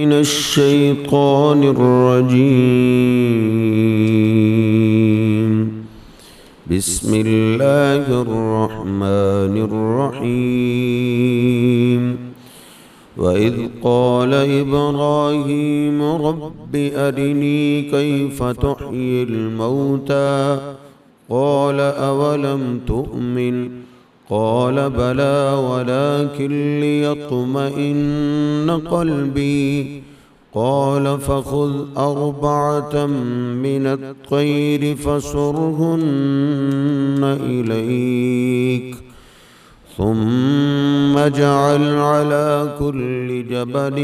من الشيطان الرجيم. بسم الله الرحمن الرحيم. وإذ قال إبراهيم رب أرني كيف تحيي الموتى قال أولم تؤمن قال بلى ولكن ليطمئن قلبي قال فخذ أربعة من الطير فصرهن إليك ثم اجعل على كل جبل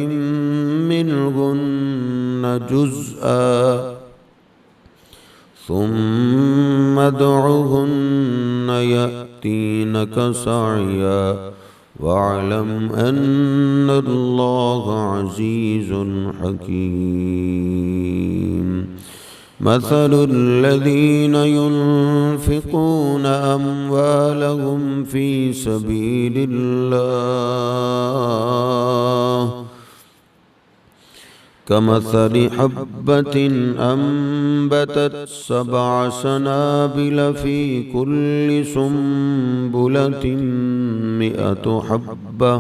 منهن جزءا ثم ادعهن يأتينك سعيا واعلم أن الله عزيز حكيم. مثل الذين ينفقون أموالهم في سبيل الله كمثل حبة أنبتت 7 سنابل في كل سنبلة 100 حبة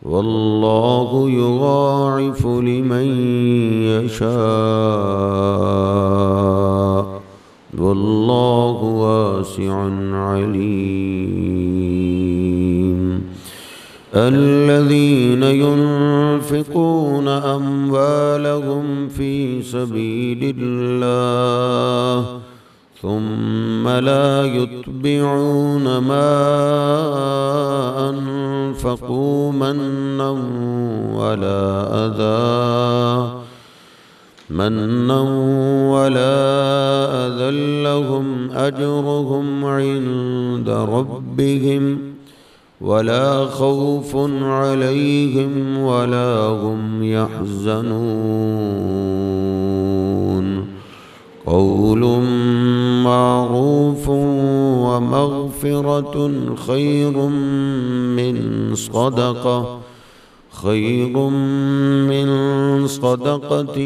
والله يضاعف لمن يشاء والله واسع عليم. الذين ينفقون أموالهم في سبيل الله ثم لا يتبعون ما أنفقوا منا ولا أذى لهم أجرهم عند ربهم ولا خوف عليهم ولا هم يحزنون. قول معروف ومغفرة خير من صدقة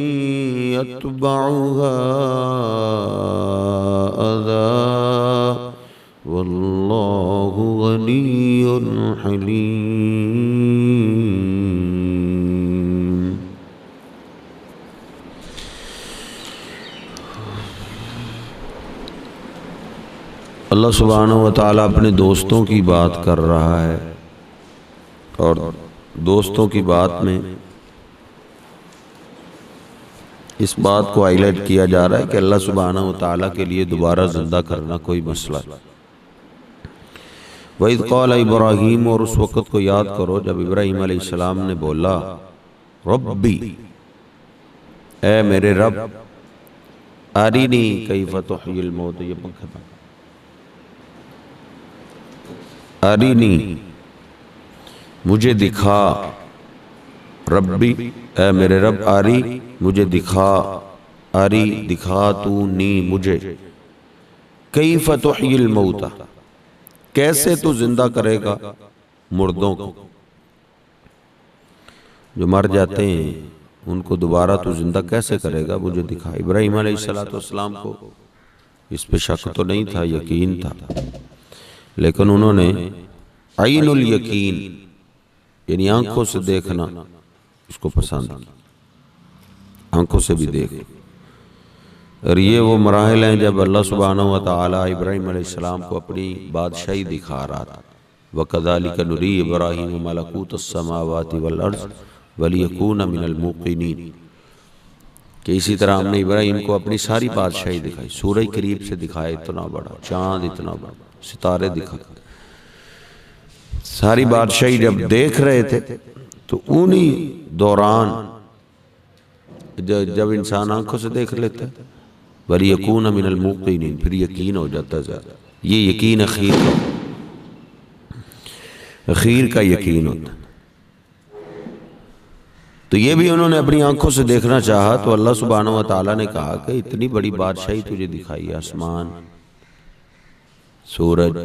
يتبعها أذى والله غني حليم. اللہ سبحانہ و تعالیٰ اپنے دوستوں کی بات کر رہا ہے اور دوستوں کی بات میں اس بات کو ہائی لائٹ کیا جا رہا ہے کہ اللہ سبحانہ و تعالیٰ کے لیے دوبارہ زندہ کرنا کوئی مسئلہ. وَإِذْ قَالَ ابراہیم، اور اس وقت کو یاد کرو جب ابراہیم علیہ السلام نے بولا ربی، اے میرے رب، ارینی کیف تحیی الموت، یہ پنکھا تھا، ارینی مجھے دکھا، ربی اے میرے رب، آری مجھے دکھا، آری دکھا تو نی مجھے، کیف تحیی الموت کیسے تو زندہ کرے گا مردوں کو، جو مر جاتے ہیں ان کو دوبارہ تو زندہ کیسے کرے گا، مجھے دکھا. ابراہیم علیہ السلام کو اس پہ شک تو نہیں تھا، یقین تھا، لیکن انہوں نے عین الیقین یعنی آنکھوں سے دیکھنا اس کو پسند کیا، آنکھوں سے بھی دیکھ. اور یہ وہ مراحل ہیں جب اللہ سبحانہ و تعالیٰ ابراہیم علیہ السلام کو اپنی بادشاہی دکھا رہا تھا. وَكَذَلِكَ نُرِي إِبْرَاهِيمَ مَلَكُوتَ السَّمَاوَاتِ وَالْأَرْضِ وَلِيَكُونَ مِنَ الْمُوقِنِينَ کہ اسی طرح ہم نے ابراہیم کو اپنی ساری بادشاہی دکھائی، سورہ قریب سے دکھائے، اتنا بڑا چاند، اتنا بڑا ستارے دکھائے، ساری بادشاہی جب دیکھ رہے تھے تو انہی دوران جب انسان آنکھوں سے دیکھ لیتا ہے وَلِيَكُونَ مِنَ الْمُوقِنِينَ پھر یقین ہو جاتا ہے زیادہ. یہ یقین اخیر کا یقین ہوتا ہے. تو یہ بھی انہوں نے اپنی آنکھوں سے دیکھنا چاہا تو اللہ سبحانہ و تعالیٰ نے کہا کہ اتنی بڑی بادشاہی تجھے دکھائی، آسمان، سورج،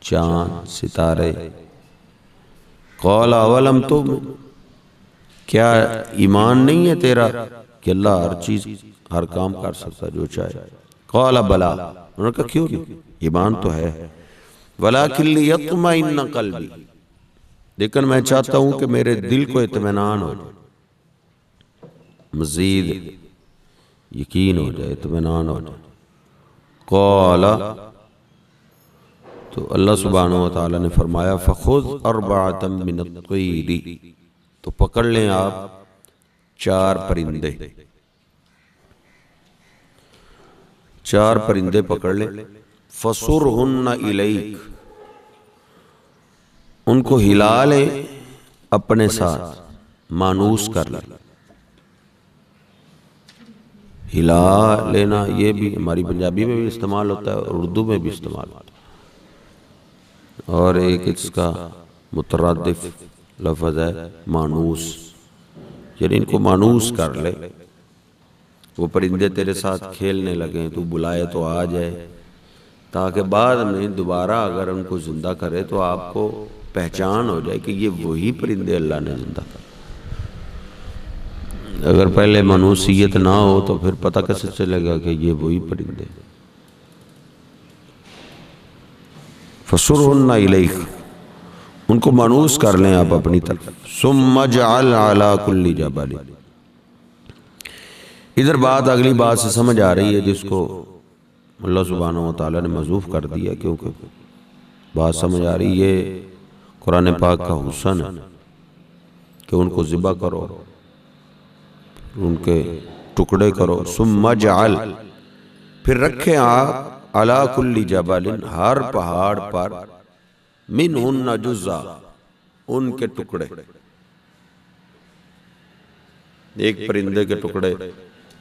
چاند، ستارے. قال اولم تؤمن، کیا ایمان نہیں ہے تیرا کہ اللہ ہر چیز ہر کام کر سکتا جو چاہے؟ قال بلا، انہوں نے کہا کیوں نہیں، ایمان تو ہے، ولیکن لیطمئن قلبی، لیکن میں چاہتا ہوں کہ میرے دل کو اطمینان ہو جائے، مزید یقین ہو جائے، اطمینان ہو جائے۔ قال، تو اللہ سبحانہ وتعالی نے فرمایا فخذ اربعۃ من الطیر، تو پکڑ لیں آپ 4 پرندے، 4 پرندے پکڑ لیں، فصرہن الیک، ان کو ہلا لیں اپنے ساتھ، مانوس کر لیں۔ ہلا لینا یہ بھی ہماری پنجابی میں بھی استعمال ہوتا ہے اور اردو میں بھی استعمال ہوتا ہے، اور ایک اس کا مترادف لفظ ہے مانوس، یعنی ان کو مانوس کر لے، وہ پرندے تیرے ساتھ کھیلنے لگیں، تو بلائے تو آ جائے، تاکہ بعد میں دوبارہ اگر ان کو زندہ کرے تو آپ کو پہچان ہو جائے کہ یہ وہی پرندے اللہ نے زندہ کرے۔ اگر پہلے مانوسیت نہ ہو تو پھر پتہ کیسے چلے گا کہ یہ وہی پرندے؟ فَصُرْهُنَّ إِلَيْكَ، ان کو مانوس کر لیں آپ اپنی طرف، ثُمَّ اجْعَلْ عَلَى كُلِّ جَبَلٍ، ادھر بات اگلی بات سے سمجھ آ رہی ہے جس کو اللہ سبحانہ وتعالی نے محذوف کر دیا، کیونکہ بات سمجھ آ رہی ہے قرآن پاک کا حسن ہے کہ ان کو ذبح کرو، ان کے ٹکڑے کرو، ثم اجعل، پھر رکھیں آپ علی کل جبل، ہر پہاڑ پر، منہن جزء، ان کے ٹکڑے، ایک پرندے کے ٹکڑے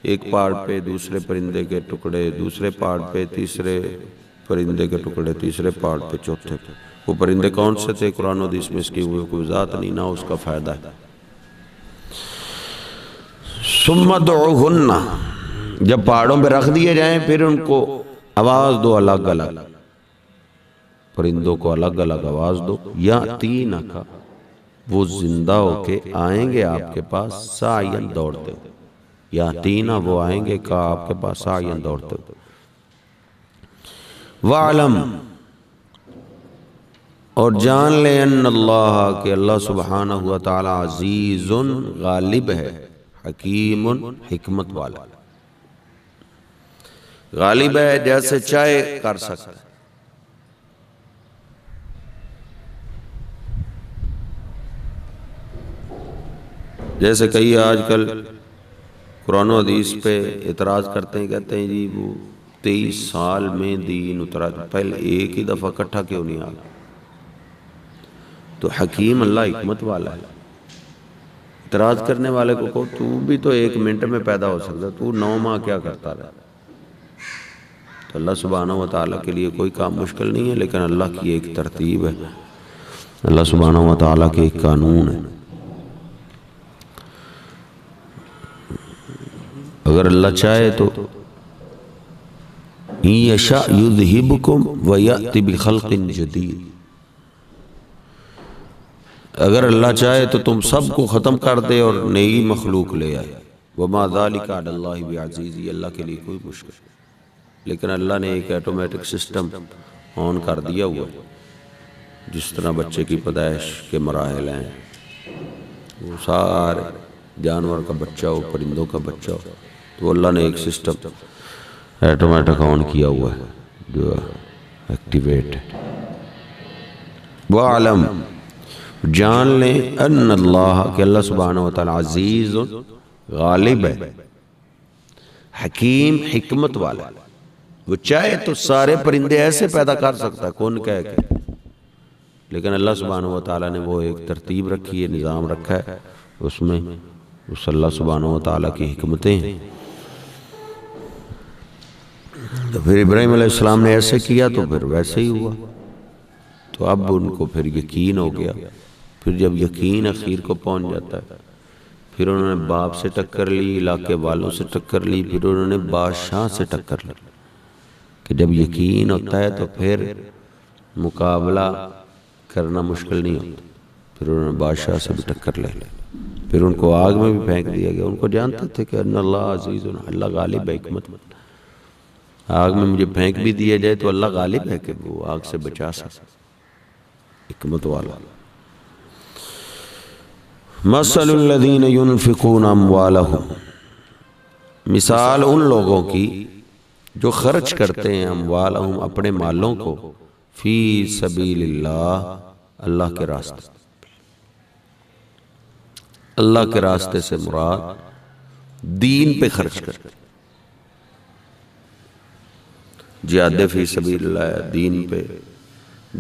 ایک پہاڑ پہ، دوسرے پرندے کے ٹکڑے دوسرے پہاڑ پہ، تیسرے پرندے کے ٹکڑے تیسرے پہاڑ پہ، چوتھے پہ۔ وہ پرندے کون سے تھے قرآن و حدیث میں اس کی کوئی ذات نہیں، نہ اس کا فائدہ ہے۔ ثم ادعوہن، جب پہاڑوں پہ رکھ دیے جائیں پھر ان کو آواز دو الگ الگ، پرندوں کو الگ الگ آواز دو، یاتینک، وہ زندہ ہو کے آئیں گے آپ کے پاس، سعین، دوڑتے ہوئے، یاتینا، وہ آئیں گے کہ آپ کے پاس، سعین، دوڑتے ہوئے۔ وَعْلَمْ، اور جان لے، ان اللہ، کہ اللہ سبحانہ وتعالی عزیز، غالب ہے، حکیم، حکمت والا، غالب ہے، جیسے چاہے کر سکتا ہے۔ جیسے کئی آج کل قرآن و حدیث پہ اعتراض کرتے ہیں، کہتے ہیں جی وہ 23 سال میں دین اترا، پہلے ایک ہی دفعہ اکٹھا کیوں نہیں آ گیا؟ تو حکیم اللہ حکمت والا ہے۔ اعتراض کرنے والے کو کہو تو بھی تو 1 منٹ میں پیدا ہو سکتا، تو 9 ماہ کیا کرتا رہا؟ تو اللہ سبحانہ وتعالی کے لیے کوئی کام مشکل نہیں ہے، لیکن اللہ کی ایک ترتیب ہے، اللہ سبحانہ وتعالی کے ایک قانون ہے۔ اگر اللہ چاہے تو إِن يَشَأْ يُذْهِبْكُمْ وَيَأْتِ بِخَلْقٍ جَدِيدٍ، اگر اللہ چاہے تو تم سب کو ختم کر دے اور نئی مخلوق لے آئے، وَمَا ذَلِكَ عَلَى اللَّهِ بِعَزِيزٍ، یہ اللہ کے لیے کوئی مشکل نہیں، لیکن اللہ نے ایک ایٹومیٹک سسٹم آن کر دیا ہوا ہے، جس طرح بچے کی پیدائش کے مراحل ہیں، وہ سارے جانور کا بچہ ہو، پرندوں کا بچہ ہو، تو اللہ نے ایک سسٹم ایٹومیٹک آن کیا ہوا ہے جو ایکٹیویٹ ہے۔ وَعْلَمْ، جان لیں، ان اللہ، کہ اللہ سبحانہ وتعالی عزیز، غالب ہے، حکیم، حکمت والا، وہ چاہے تو سارے پرندے ایسے پیدا کر سکتا ہے کون کہہ کے، لیکن اللہ سبحانہ وتعالی نے وہ ایک ترتیب رکھی ہے، نظام رکھا ہے، اس میں اس اللہ سبحانہ وتعالی کی حکمتیں ہیں۔ تو پھر ابراہیم علیہ السلام نے ایسے کیا تو پھر ویسے ہی ہوا، تو اب ان کو پھر یقین ہو گیا۔ پھر جب یقین اخیر کو پہنچ جاتا ہے، پھر انہوں نے باپ سے ٹکر لی، علاقے والوں سے ٹکر لی، پھر انہوں نے بادشاہ سے ٹکر لی، کہ جب یقین ہوتا ہے تو پھر مقابلہ کرنا مشکل نہیں ہوتا، پھر انہوں نے بادشاہ سے بھی ٹکر لے لی، پھر ان کو آگ میں بھی پھینک دیا گیا. ان کو جانتے تھے کہ ان اللہ عزیز، اللہ غالب ہے، حکمت. آگ میں مجھے پھینک بھی دیا جائے تو اللہ غالب ہے کہ وہ آگ سے بچا سکتا، حکمت والا. مثل الذین ينفقون اموالهم، مثال ان لوگوں کی جو خرچ کرتے ہیں اموالہم اپنے مالوں کو، فی سبیل اللہ، اللہ کے راستے. اللہ کے راستے سے مراد دین پہ خرچ کرتے، جہاد فی سبیل اللہ، دین پہ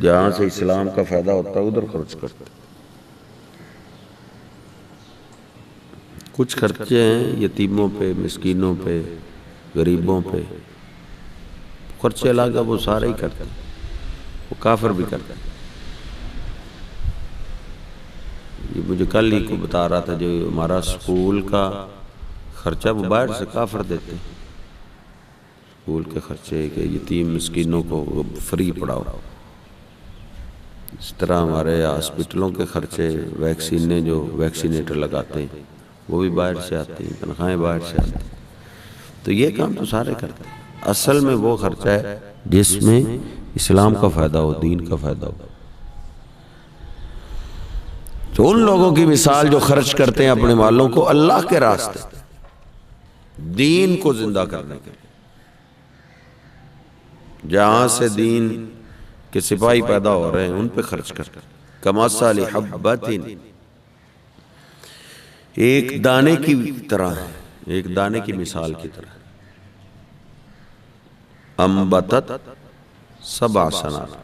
جہاں سے اسلام کا فائدہ ہوتا ہے ادھر خرچ کرتے. کچھ خرچے ہیں یتیموں پہ، مسکینوں پہ، غریبوں پہ، خرچے لگا وہ سارے ہی کرتے، وہ کافر بھی کرتے. یہ مجھے کل ہی کو بتا رہا تھا جو ہمارا سکول کا خرچہ وہ باہر سے کافر دیتے، سکول کے خرچے کہ یتیم مسکینوں کو فری پڑھاؤ. اس طرح ہمارے ہاسپٹلوں کے خرچے، ویکسینیں جو ویکسینیٹر لگاتے ہیں وہ بھی باہر سے آتے ہیں، تنخواہیں باہر سے آتی ہیں. تو یہ کام تو سارے کرتے ہیں. اصل میں وہ خرچہ ہے جس میں اسلام کا فائدہ ہو، دین کا فائدہ ہو. تو ان لوگوں کی مثال جو خرچ کرتے ہیں اپنے مالوں کو اللہ کے راستے، دین کو زندہ کرنے کے لیے، جہاں سے دین کے سپاہی پیدا ہو رہے ہیں ان پہ خرچ کرتے ہیں. کمثل حبۃ، ایک دانے کی طرح ہے، ایک دانے کی مثال کی طرح. انبتت سبع سنابل،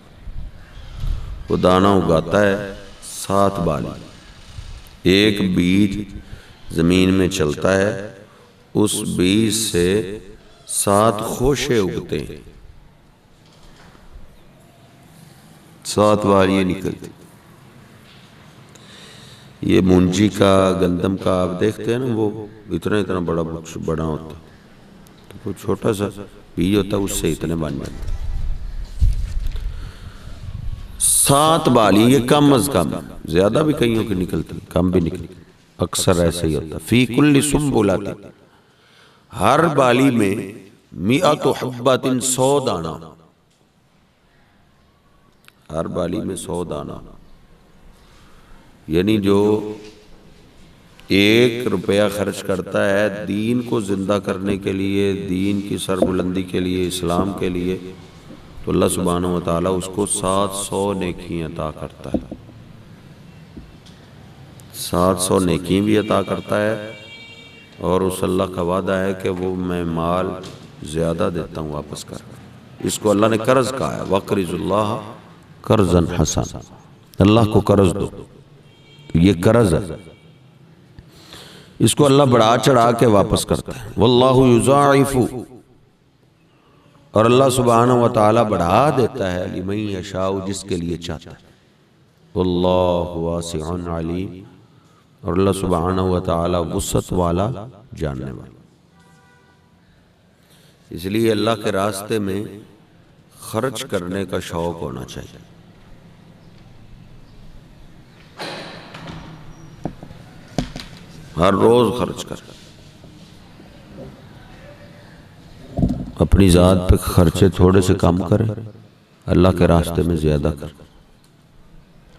وہ دانہ اگاتا ہے 7 بالی. ایک بیج زمین میں چلتا ہے، اس بیج سے 7 خوشے اگتے ہیں، 7 بالیاں نکلتی. یہ مونجی کا، گندم کا آپ دیکھتے ہیں نا، وہ اتنا بڑا ہوتا ہے، تو وہ چھوٹا سا بیج ہوتا ہے، اس سے اتنے بن جاتے. 7 بالی، یہ کم از کم، زیادہ بھی کئیوں کی نکلتی، کم بھی نکلتی، اکثر ایسے ہی ہوتا. فی کل سنبلۃ، ہر بالی میں 100 حبۃ، 100 دانہ، ہر بالی میں 100 دانہ. یعنی جو 1 روپیہ خرچ کرتا ہے دین کو زندہ کرنے کے لیے، دین کی سربلندی کے لیے، اسلام کے لیے، تو اللہ سبحانہ وتعالیٰ اس کو 700 نیکیاں عطا کرتا ہے. 700 نیکیاں بھی عطا کرتا ہے، اور اس اللہ کا وعدہ ہے کہ وہ میں مال زیادہ دیتا ہوں واپس کر. اس کو اللہ نے قرض کہا ہے، وَقْرِضُ اللَّهَ قَرْضًا حَسَنًا، اللہ کو قرض دو، یہ قرض ہے، اس کو اللہ بڑھا چڑھا کے واپس کرتا ہے. وَاللَّهُ يُضَاعِفُ، اور اللہ سبحانہ وتعالی بڑھا دیتا ہے، لمن یشاء، جس کے لیے چاہتا ہے. واللہ واسع علیم، اور اللہ سبحانہ وتعالی وسعت والا، جاننے والا. اس لیے اللہ کے راستے میں خرچ کرنے کا شوق ہونا چاہیے. ہر روز خرچ کر، اپنی ذات پہ خرچے تھوڑے سے کم کریں، اللہ کے راستے میں زیادہ کر.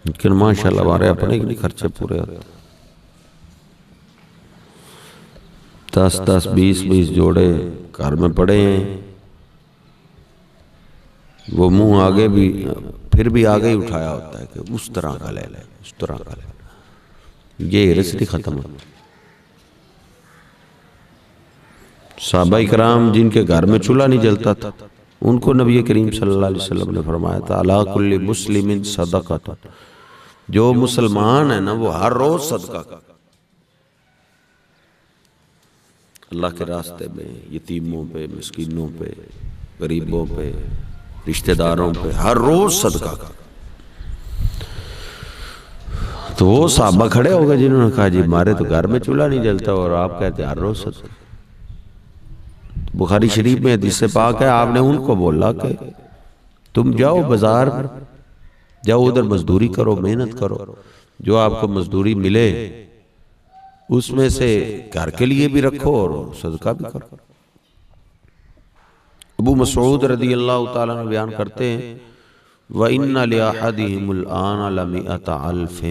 لیکن ماشاءاللہ ہمارے اپنے کے نہیں خرچے پورے ہوتے. 10 20 جوڑے گھر میں پڑے ہیں، وہ منہ آگے بھی، پھر بھی آگے ہی اٹھایا ہوتا ہے کہ اس طرح کا لے لے، اس طرح کا لے لے. یہ رزق ختم ہوتا. صحابہ کرام جن کے گھر میں چولہا نہیں جلتا تھا، ان کو نبی کریم صلی اللہ علیہ وسلم نے فرمایا تھا، علی کل مسلم صدقۃ، جو مسلمان ہے نا وہ ہر روز صدقہ کر. اللہ کے راستے میں یتیموں پہ، مسکینوں پہ، غریبوں پہ، رشتہ داروں پہ ہر روز صدقہ کر. تو وہ صحابہ کھڑے ہو گئے جنہوں نے کہا جی ہمارے تو گھر میں چولہا نہیں جلتا اور آپ کہتے ہیں ہر روز صدقہ. بخاری شریف میں حدیث پاک ہے، آپ نے ان کو بولا کہ تم جاؤ بازار، جاؤ ادھر مزدوری کرو، محنت کرو، جو آپ کو مزدوری ملے اس میں سے گھر کے لیے بھی رکھو اور صدقہ بھی کرو۔ ابو مسعود رضی اللہ تعالیٰ عنہ بیان کرتے ہیں وَإِنَّ لِأَحَدِهِمُ الْآنَ لَمِئَةَ أَلْفٍ،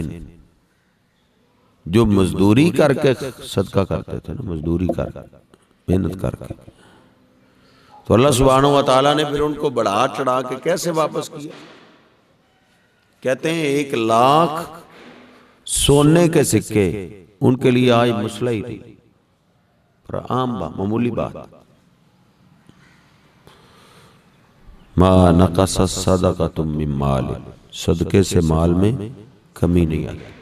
جو مزدوری کر کے صدقہ کرتے تھے نا، مزدوری کر کے، محنت کر کے، تو اللہ سبحانہ وتعالیٰ نے پھر ان کو بڑھا چڑھا کے کیسے واپس کیا؟ کہتے ہیں 1,00,000 سونے کے سکے ان کے لیے آج مسئلہ ہی نہیں، پر عام بات، معمولی بات۔ ما نقص الصدقۃ من مال، صدقے سے مال میں کمی نہیں آتی۔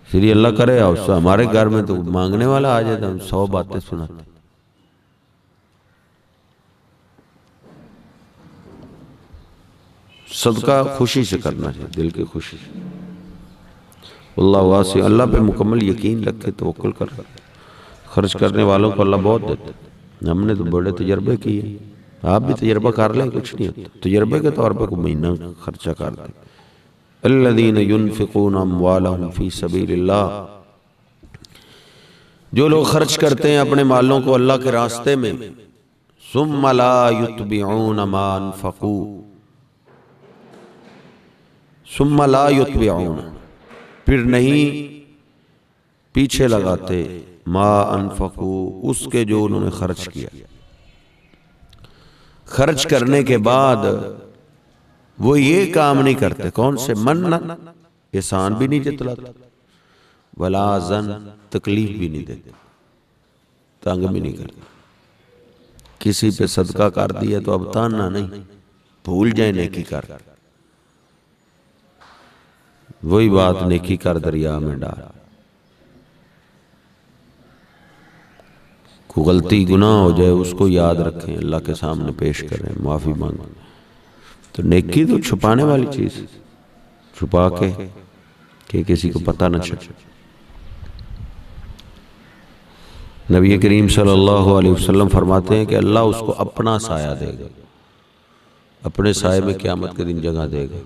پھر یہ اللہ کرے ہمارے گھر میں تو مانگنے والا آ جائے تو ہم 100 باتیں سناتے۔ صدقہ خوشی سے کرنا چاہیے، دل کی خوشی سے۔ اللہ واسع، اللہ پہ مکمل یقین رکھے، توکل کر، خرچ کرنے والوں کو اللہ بہت دیتے۔ ہم نے تو بڑے تجربے کیے، آپ بھی تجربہ کر لیں، کچھ نہیں ہوتا۔ تجربے کے طور پہ کوئی مہینہ خرچہ کر دیں۔ الذین ينفقون اموالهم فی سبیل اللہ، جو لوگ خرچ کرتے ہیں اپنے مالوں کو اللہ کے راستے میں، ثم لا یتبعون ما انفقوا، ثم لا یتبعون، پھر نہیں پیچھے لگاتے، ما انفقوا، اس کے جو انہوں نے خرچ کیا، خرچ کرنے کے بعد وہ یہ کام نہیں کرتے، کون سے؟ من، احسان بھی نہیں جتلاتے، ولا زن، تکلیف بھی نہیں دیتے، تنگ بھی نہیں کرتے۔ کسی پہ صدقہ کر دیا تو اب تاننا نہیں، بھول جائیں نیکی کر، وہی بات نیکی کر دریا میں ڈال۔ کوئی غلطی گناہ ہو جائے اس کو یاد رکھیں، اللہ کے سامنے پیش کریں، معافی مانگیں۔ تو نیکی تو چھپانے والی چیز، چھپا کے کہ کسی کو پتہ نہ چلے۔ نبی کریم صلی اللہ علیہ وسلم فرماتے ہیں کہ اللہ اس کو اپنا سایہ دے گا، اپنے سائے میں قیامت کے دن جگہ دے گا،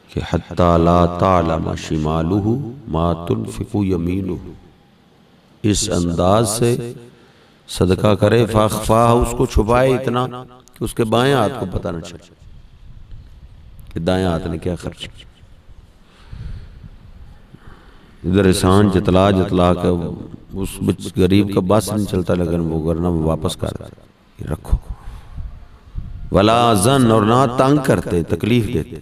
کہ حتی لا تعلم شمالہ ما تنفق یمینہ، اس انداز سے صدقہ کرے، فاخفاہ، اس کو چھپائے اتنا کہ اس کے بائیں ہاتھ کو پتہ نہ چلے کہ دائیں ہاتھ نے کیا خرچ کیا۔ ادھر احسان جتلا جتلا کے اس غریب کا بس نہیں چلتا، لیکن وہ ورنہ وہ واپس کر دے، رکھو۔ ولا زن، اور نہ تنگ کرتے، تکلیف دیتے۔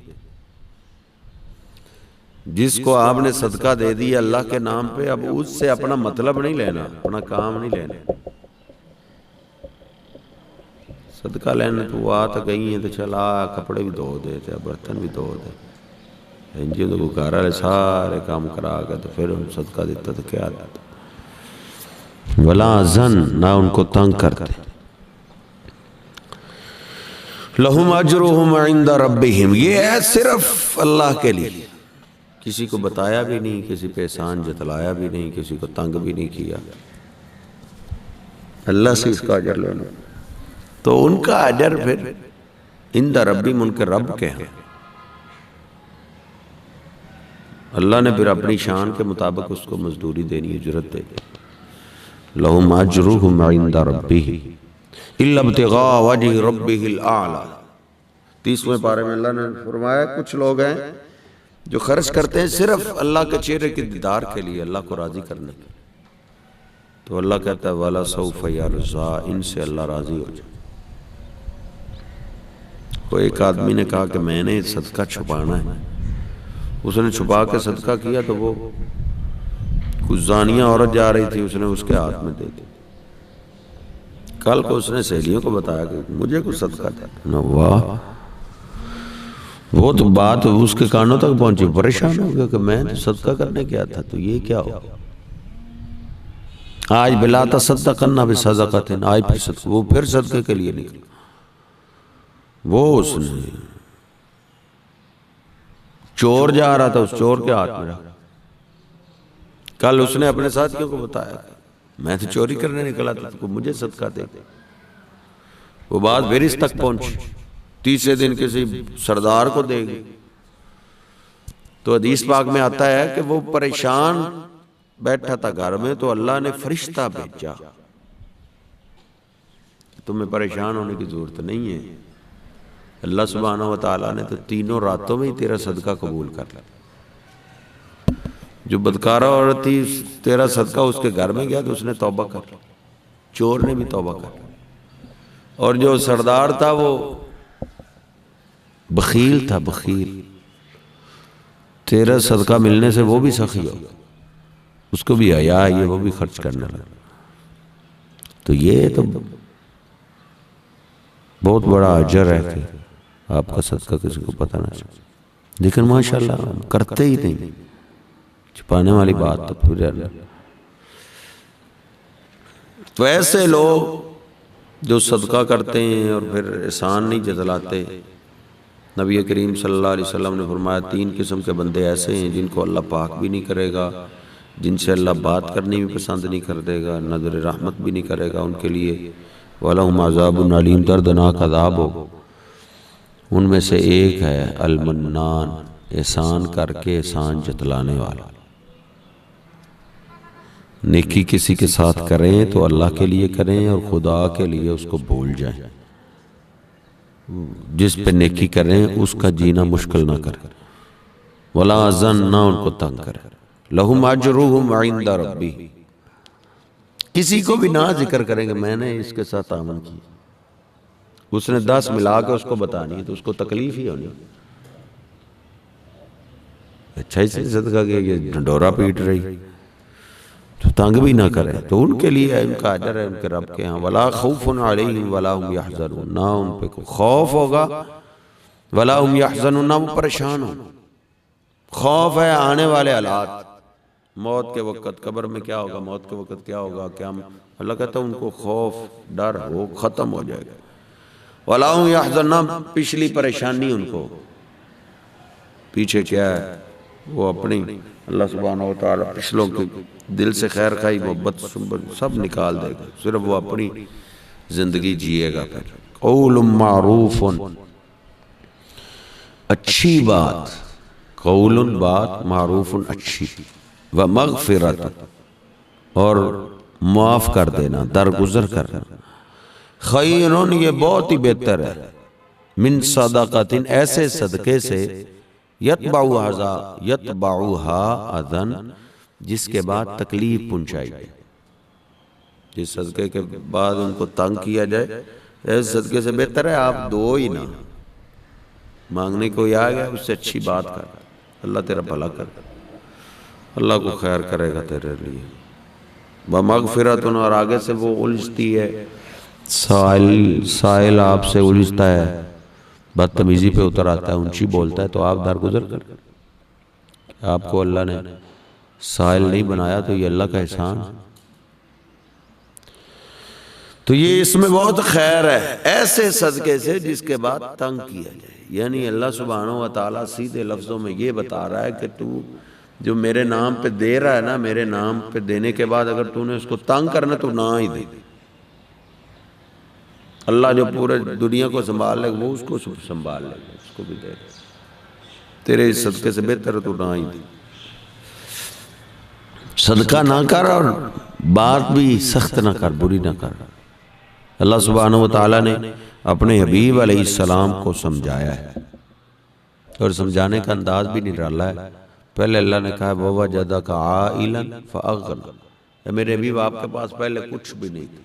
جس کو آپ نے صدقہ دے دیا اللہ کے نام پہ، اب اس سے اپنا مطلب نہیں لینا، اپنا کام نہیں لینا۔ صدقہ لینے تو وہ آتا گئی ہیں تو چلا، کپڑے بھی دھو دیتے، برتن بھی دھو دیتے، انجی تو وہ گھر والے سارے کام کرا گئے، تو پھر ان صدقہ دیتا تو کیا دیتا۔ ولا زن، نہ ان کو تنگ کرتے۔ لہم اجرہم عند ربہم، یہ ہے صرف اللہ کے لیے، کسی کو بتایا بھی نہیں، کسی پہ احسان جتلایا بھی نہیں، کسی کو تنگ بھی نہیں کیا، اللہ سے اس کا اجر لینا۔ تو ان کا اجر پھر عند ربہم، ان کے رب کے ہیں۔ اللہ نے پھر اپنی شان کے مطابق اس کو مزدوری دینی، اجرت دے۔ لہم اجرہم عند ربہم الا ابتغاء وجہ ربہ الاعلی۔ 30ویں پارے میں اللہ نے فرمایا کچھ لوگ ہیں جو خرچ کرتے ہیں صرف اللہ کے چہرے کے دیدار کے لیے، اللہ کو راضی کرنے کے، تو اللہ کہتا ہے وَلَسَوْفَ يَرْضَىٰ، ان سے اللہ راضی ہو جائے۔ کوئی ایک آدمی نے کہا کہ میں نے صدقہ چھپانا ہے، اس نے چھپا کے صدقہ کیا تو وہ کچھ زانیہ عورت جا رہی تھی، اس نے اس کے ہاتھ میں دے دی۔ کل کو اس نے سہیلیوں کو بتایا کہ مجھے کچھ صدقہ تھا، واہ، وہ تو بات اس کے کانوں تک پہنچی، پریشان ہو گیا کہ میں تو صدقہ کرنے گیا تھا تو یہ کیا ہو۔ آج بلا تصدقن بصدقۃ، آج پھر صدقہ، وہ پھر صدقے کے لیے نکلا، وہ اس نے چور جا رہا تھا، اس چور کے ہاتھ میں رکھا۔ کل اس نے اپنے ساتھیوں کو بتایا میں تو چوری کرنے نکلا تھا، تو مجھے صدقہ دے دے۔ وہ بات پھر اس تک پہنچی، تیسرے دن کسی سردار کو دے گی، تو حدیث پاک میں آتا ہے کہ وہ پریشان بیٹھا تھا گھر میں تو اللہ نے فرشتہ بھیجا، تمہیں پریشان ہونے کی ضرورت نہیں ہے، اللہ سبحانہ و تعالیٰ نے تو تینوں راتوں میں ہی تیرا صدقہ قبول کر لیا۔ جو بدکارہ عورت تھی تیرا صدقہ اس کے گھر میں گیا تو اس نے توبہ کر لی، چور نے بھی توبہ کر لی، اور جو سردار تھا وہ بخیل تھا، بخیل، تیرا صدقہ ملنے سے وہ بھی سخی ہو، اس کو بھی حیا ہے، وہ بھی خرچ کرنے لگا۔ تو یہ تو بہت بڑا اجر ہے کہ آپ کا صدقہ کسی کو پتہ نہ چلے، لیکن ماشاءاللہ ہم کرتے ہی نہیں، چھپانے والی بات تو پھر اللہ۔ تو ایسے لوگ جو صدقہ کرتے ہیں اور پھر احسان نہیں جتلاتے، نبی کریم صلی اللہ علیہ وسلم نے فرمایا 3 قسم کے بندے ایسے ہیں جن کو اللہ پاک بھی نہیں کرے گا، جن سے اللہ بات کرنی بھی پسند نہیں کر دے گا، نظر رحمت بھی نہیں کرے گا ان کے لیے، وَلَهُمْ عَذَابٌ عَلِيمٌ، دردناک عذاب ہو۔ ان میں سے ایک ہے المنان، احسان کر کے احسان جتلانے والا۔ نیکی کسی کے ساتھ کریں تو اللہ کے لیے کریں اور خدا کے لیے اس کو بھول جائیں، جس پہ نیکی کریں اس کا جینا مشکل نہ کریں، ولا ازن، نہ ان کو تنگ کریں، لہم اجرہم عند ربی، کسی کو بھی نہ ذکر کریں کہ میں نے اس کے ساتھ تعاون کی، اس نے 10 ملا کے اس کو بتانی تو اس کو تکلیف ہی ہونی، اچھا اس نے صدقہ کیا، یہ ڈھنڈورا پیٹ رہی، تو تنگ بھی نہ کریں، تو ان کے لیے ان کا اجر ہے ان کے رب کے ہاں، ولا خوف علیہم ولا هم یحزنون، نہ ان پہ خوف ہوگا، ولا هم یحزنون، نہ وہ پریشان ہوں۔ خوف ہے آنے والے حالات، موت کے وقت قبر میں کیا ہوگا، موت کے وقت کیا ہوگا، کیا اللہ کہتا ہے ان کو خوف ڈر وہ ختم ہو جائے گا، ولا هم یحزنون، پچھلی پریشانی ان کو پیچھے کیا ہے وہ اپنی اللہ سبحانہ و تعالیٰ پچھلوں کے دل سے خیر خواہی محبت سب نکال دے گا، صرف وہ اپنی زندگی جیے گا۔ پھر قول معروف، اچھی بات، قول بات، معروف اچھی، ومغفرت، اور معاف کر دینا، درگزر کرنا، خیر، یہ بہت ہی بہتر ہے، من صدقۃ، ایسے صدقے سے، یتبعوها اذن، جس کے بعد تکلیف پہنچائی جائے، جس صدقے کے بعد ان کو تنگ کیا جائے، اس صدقے سے بہتر ہے آپ دو ہی نہ، مانگنے کو آ گیا اس سے اچھی بات کر، اللہ تیرا بھلا کر، اللہ کو خیر کرے گا تیرے لیے، بمغفرت، اور آگے سے وہ الجھتی ہے، سائل آپ سے الجھتا ہے، بدتمیزی پہ اتر آتا ہے، اونچی بولتا ہے، تو آپ درگزر کر، آپ کو اللہ نے سائل نہیں بنایا تو یہ اللہ کا احسان، تو یہ اس میں بہت خیر ہے، ایسے صدقے سے جس کے بعد تنگ کیا جائے، یعنی اللہ سبحانہ و تعالیٰ سیدھے لفظوں میں یہ بتا رہا ہے کہ تو جو میرے نام پہ دے رہا ہے نا، میرے نام پہ دینے کے بعد اگر تو نے اس کو تنگ کرنا تو نہ ہی دے، اللہ جو پورے دنیا کو سنبھال لے وہ اس کو سنبھال لے گا، اس کو بھی دے گا، تیرے اس صدقے سے بہتر ہے تو نہ ہی دے، صدقہ نہ کر اور بات بھی سخت نہ کر، بری نہ کر۔ اللہ سبحانہ و تعالیٰ نے اپنے حبیب علیہ السلام کو سمجھایا ہے، اور سمجھانے کا انداز بھی نرالا ہے۔ پہلے اللہ نے کہا وَوَجَدَكَ عَائِلًا فَأَغْنَىٰ، میرے حبیب آپ کے پاس پہلے کچھ بھی نہیں تھا،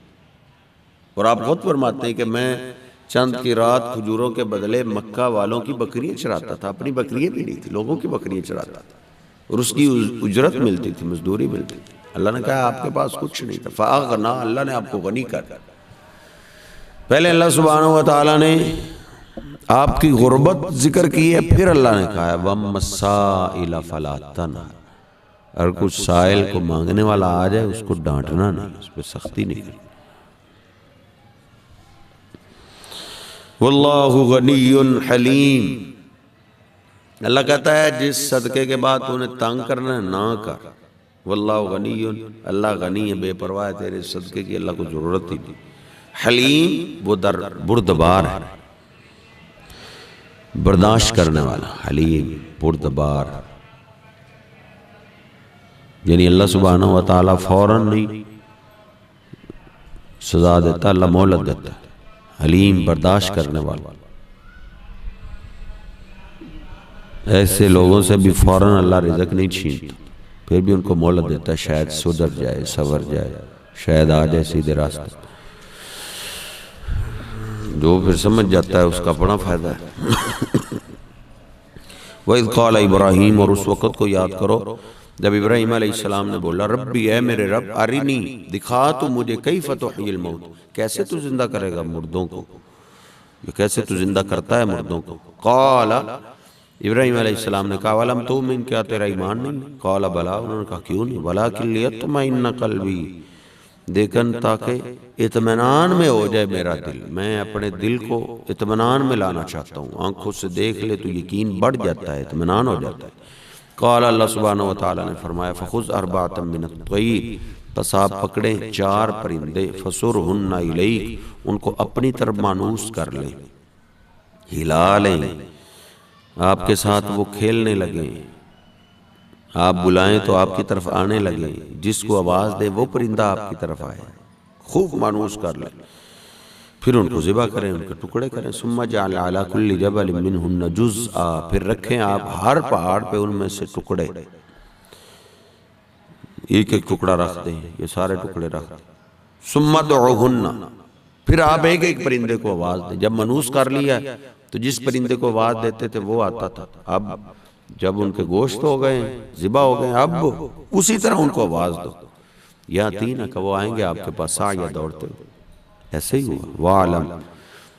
اور آپ خود فرماتے ہیں کہ میں چند کی رات کھجوروں کے بدلے مکہ والوں کی بکریاں چراتا تھا، اپنی بکریاں بھی نہیں تھی، لوگوں کی بکریاں چراتا تھا، اور اس کی اجرت ملتی تھی، مزدوری ملتی تھی۔ اللہ نے کہا آپ کے پاس کچھ نہیں تھا، فَأَغْنَىٰ، اللہ نے آپ کو غنی کر دیا۔ پہلے اللہ سبحانہ و تعالیٰ نے آپ کی غربت ذکر کی ہے، پھر اللہ نے کہا وَأَمَّا السَّائِلَ فَلَا تَنْهَرْ، اگر کچھ سائل کو مانگنے والا آ جائے اس کو ڈانٹنا نہیں، اس پہ سختی نہیں کرنی۔ واللہ غنی حلیم، اللہ کہتا ہے جس صدقے کے بعد تو نے تنگ کرنا ہے نہ کر، واللہ غنی، اللہ غنی ہے، بے پرواہ ہے تیرے صدقے کی، اللہ کو ضرورت ہی نہیں، حلیم، وہ بردبار ہے، برداشت کرنے والا، حلیم بردبار، یعنی اللہ سبحانہ و تعالیٰ فوراً نہیں سزا دیتا، اللہ مہلت دیتا ہے، حلیم برداشت کرنے والا۔ ایسے لوگوں سے بھی فوراً اللہ رزق نہیں چھینتا، پھر بھی ان کو مہلت دیتا ہے، شاید سدھر جائے، سنور جائے، شاید آ جائے سیدھے راستے۔ جو پھر سمجھ جاتا ہے اس کا بڑا فائدہ ہے۔ وَإِذْ قَالَ ابراہیم، اور اس وقت کو یاد کرو جب ابراہیم علیہ السلام نے بولا ربی، اے میرے رب، ارنی، دکھا تو مجھے کیف تحیی الموت، کیسے تو زندہ کرے گا مردوں کو، یہ کیسے تو زندہ کرتا ہے مردوں کو۔ قال، ابراہیم علیہ السلام نے کہا وَلَمْ تُؤْمِنْ، کیا تیرا ایمان نہیں؟ قال بلا، انہوں نے کہا کیوں نہیں؟ وَلَٰكِن لِيَطْمَئِنَّ قَلْبِي، لیکن تاکہ اطمینان میں ہو جائے میرا دل، میں اپنے دل کو اطمینان میں لانا چاہتا ہوں، آنکھوں سے دیکھ لے تو یقین بڑھ جاتا ہے، اطمینان ہو جاتا ہے۔ قال، اللہ سبحانہ وتعالیٰ نے فرمایا فخذ اربعۃ من الطیر، پس آپ پکڑیں 4 پرندے، فصرہن الیک، ان کو اپنی طرف مانوس کر لیں، ہلا لیں، آپ کے ساتھ وہ کھیلنے لگیں، آپ بلائیں تو آپ کی طرف آنے لگیں، جس کو آواز دے وہ پرندہ آپ کی طرف آئے، خوب مانوس کر لیں، پھر ان کو ذبح کریں، ان کے ٹکڑے کریں۔ ثم جعل علی کل جبل منہن جزءا، پھر رکھیں آپ ہر پہاڑ پہ ان میں سے ٹکڑے، ایک ایک ٹکڑا رکھ دیں، یہ سارے ٹکڑے رکھ دیں۔ ثم ادعوہن، پھر آپ ایک ایک پرندے کو آواز دیں، جب منوس کر لیا تو جس پرندے کو آواز دیتے تھے وہ آتا تھا، اب جب ان کے گوشت ہو گئے، ذبح ہو گئے، اب اسی طرح ان کو آواز دو، یا تین کہ وہ آئیں گے آپ کے پاس سعیا دوڑتے ہوئے۔ ایسے ہی ہوا۔ وَعْلَمْ،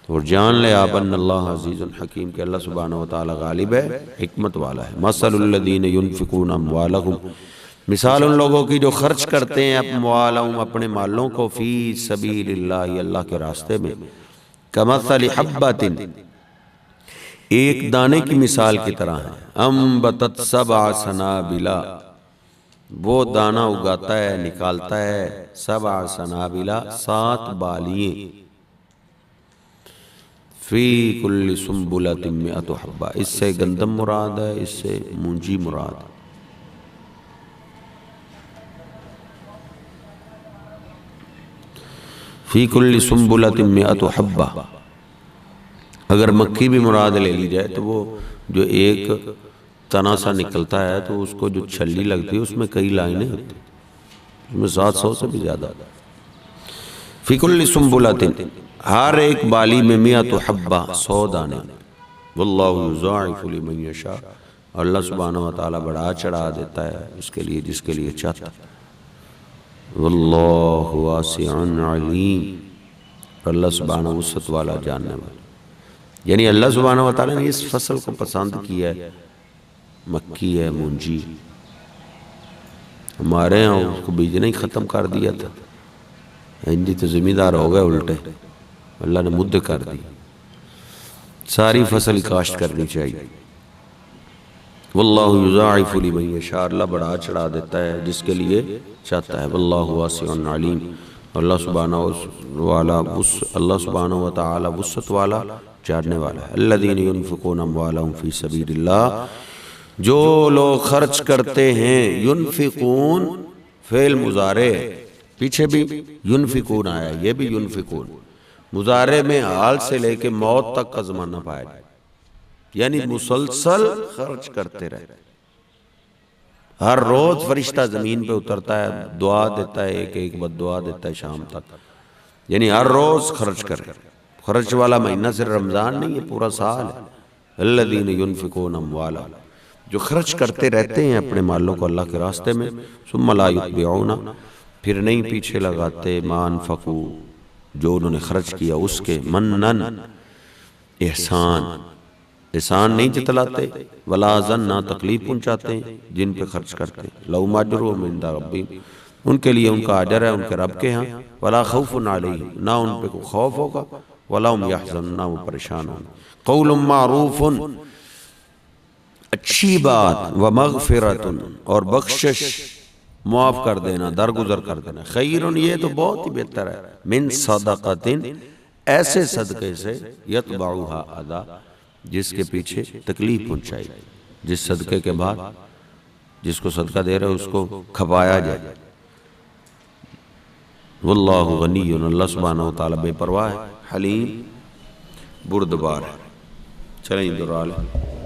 اور جان لے آپ ان اللہ عزیز الحکیم، کہ اللہ سبحانہ وتعالی غالب ہے، حکمت والا ہے۔ مَثَلُ الَّذِينَ يُنْفِقُونَ أَمْوَالَهُمْ، مثال ان لوگوں کی جو خرچ کرتے ہیں اموالہم، اپنے مالوں کو، فی سبیل اللہ، اللہ کے راستے میں، کمثل حبۃ، ایک دانے کی مثال کی طرح ہے، انبتت 7 سنابل، وہ دانہ اگاتا ہے، نکالتا ہے 7 سنابل، 7 بالییں، فی کل سنبلۃ 100 حبہ، اس سے گندم مراد ہے، اس سے مونجی مراد ہے۔ فی کل سنبلۃ 100 حبہ، اگر مکھی بھی مراد لے لی جائے تو وہ جو ایک تنا سا نکلتا ہے تو اس کو جو چھلی لگتی ہے اس میں کئی لائنیں ہوتی ہیں، اس میں 700 سے بھی زیادہ۔ فی کل سنبلۃ، ہر ایک بالی میں 100 حبہ، 100 دانے۔ واللہ یضاعف لمن یشاء، اللہ سبحانہ وتعالی بڑھا چڑھا دیتا ہے اس کے لیے جس کے لیے چاہتا ہے۔ واللہ واسع علیم، اللہ سبحانہ وسعت والا، جاننے والا، یعنی اللہ سبحانہ وتعالی نے اس فصل کو پسند کیا ہے، مکی ہے، مونجی۔ ہمارے ہاں اس کو بیجنا ہی ختم کر دیا تھا، ہندی تو زمیندار ہو گئے الٹے، اللہ نے مدد کر دی، ساری فصل کاشت کرنی چاہیے۔ واللہ یضاعف لمن یشاء، اللہ بڑھا چڑھا دیتا ہے جس کے لیے چاہتا ہے۔ واللہ واسع علیم، اللہ سبحانہ وتعالی وسعت والا، جاننے والا ہے۔ الذین ينفقون اموالهم فی سبیل اللہ، جو لوگ خرچ کرتے ہیں، ینفقون فعل مضارع، پیچھے بھی ینفقون آیا، یہ بھی ینفقون، مضارع میں حال سے لے کے موت تک کا زمانہ پایا جائے، یعنی مسلسل خرچ کرتے رہے۔ ہر روز فرشتہ زمین پہ اترتا ہے، دعا دیتا ہے، ایک ایک بد دعا دیتا ہے شام تک، یعنی ہر روز خرچ کرے۔ خرچ والا مہینہ صرف رمضان نہیں ہے، پورا سال ہے۔ الذین ینفقون اموالہم، جو خرچ کرتے رہتے ہیں اپنے مالوں کو اللہ کے راستے میں، ثم لا یتبعون، پھر نہیں پیچھے لگاتے، ما انفقوا، جو انہوں نے خرچ کیا اس کے، منن، احسان، احسان نہیں جتلاتے، ولا ظن، نہ تکلیف پہنچاتے ہیں جن پہ خرچ کرتے ہیں، لہم اجرہم عند ربہم، ان کے لیے ان کا اجر ہے ان کے رب کے ہاں، ولا خوف علیہم، نہ ان پہ کوئی خوف ہوگا، ولا هم یحزنون، نہ وہ پریشان ہوں۔ قول معروف، اچھی بات، ومغفرۃ، اور بخشش، معاف کر دینا، درگزر کر دینا، خیر، یہ تو بہت ہی بہتر ہے، من صدقۃ، ایسے صدقے سے، یتبعها اذی، جس کے پیچھے تکلیف پہنچائی، جس صدقے کے بعد جس کو صدقہ دے رہے اس کو کھپایا جائے۔ واللہ غنی، اللہ سبحانہ و تعالیٰ بے پرواہ ہے، حلیم بردبار ہے۔ چلیں ادھر آ لیں۔